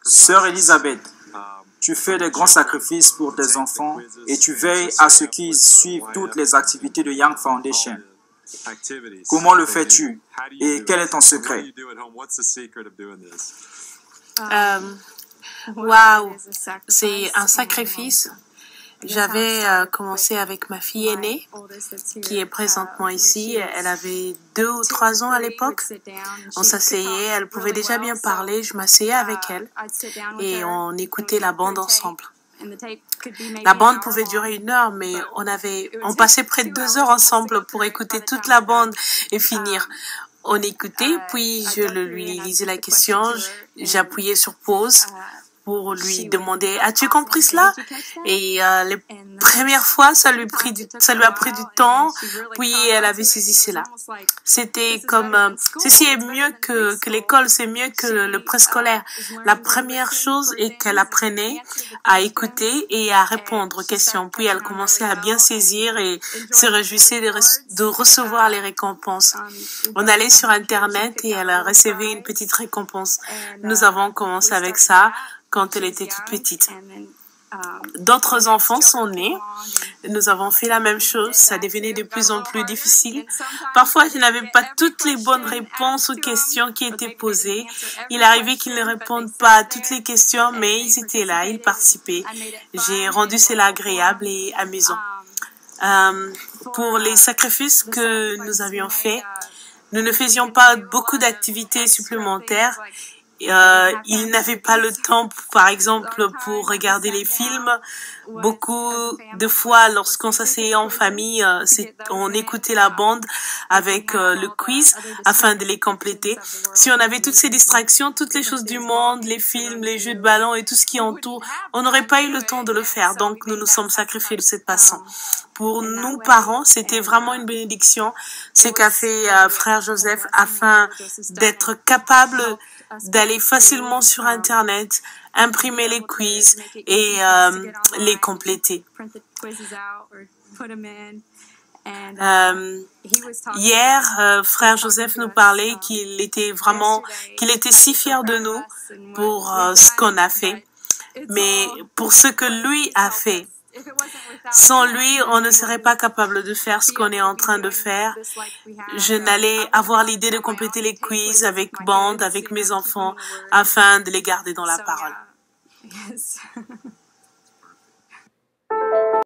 Sœur Elisabeth, tu fais de grands sacrifices pour tes enfants et tu veilles à ce qu'ils suivent toutes les activités de Young Foundation. Comment le fais-tu et quel est ton secret? Waouh, c'est un sacrifice. J'avais commencé avec ma fille aînée, qui est présentement ici. Elle avait 2 ou 3 ans à l'époque. On s'asseyait, elle pouvait déjà bien parler. Je m'asseyais avec elle et on écoutait la bande ensemble. La bande pouvait durer 1 heure, mais on passait près de 2 heures ensemble pour écouter toute la bande et finir. On écoutait, puis je lui lisais la question, j'appuyais sur pause pour lui demander « As-tu compris cela ?» Et les premières fois, ça lui a pris du temps, puis elle avait saisi cela. C'était comme ceci est mieux que l'école, c'est mieux que le préscolaire. La première chose est qu'elle apprenait à écouter et à répondre aux questions. Puis elle commençait à bien saisir et se réjouissait de recevoir les récompenses. On allait sur Internet et elle recevait une petite récompense. Nous avons commencé avec ça quand elle était toute petite. D'autres enfants sont nés. Nous avons fait la même chose. Ça devenait de plus en plus difficile. Parfois, je n'avais pas toutes les bonnes réponses aux questions qui étaient posées. Il arrivait qu'ils ne répondent pas à toutes les questions, mais ils étaient là, ils participaient. J'ai rendu cela agréable et amusant. Pour les sacrifices que nous avions faits, nous ne faisions pas beaucoup d'activités supplémentaires. Il n'avait pas le temps, par exemple, pour regarder les films. Beaucoup de fois, lorsqu'on s'asseyait en famille, on écoutait la bande avec le quiz afin de les compléter. Si on avait toutes ces distractions, toutes les choses du monde, les films, les jeux de ballon et tout ce qui entoure, on n'aurait pas eu le temps de le faire. Donc, nous nous sommes sacrifiés de cette façon. Pour nous, parents, c'était vraiment une bénédiction, ce qu'a fait frère Joseph afin d'être capable d'aller facilement sur Internet, imprimer les quiz et les compléter. Hier, frère Joseph nous parlait qu'il était si fier de nous pour ce qu'on a fait, mais pour ce que lui a fait. Sans lui, on ne serait pas capable de faire ce qu'on est en train de faire. Je n'allais avoir l'idée de compléter les quiz avec bande, avec mes enfants, afin de les garder dans la parole.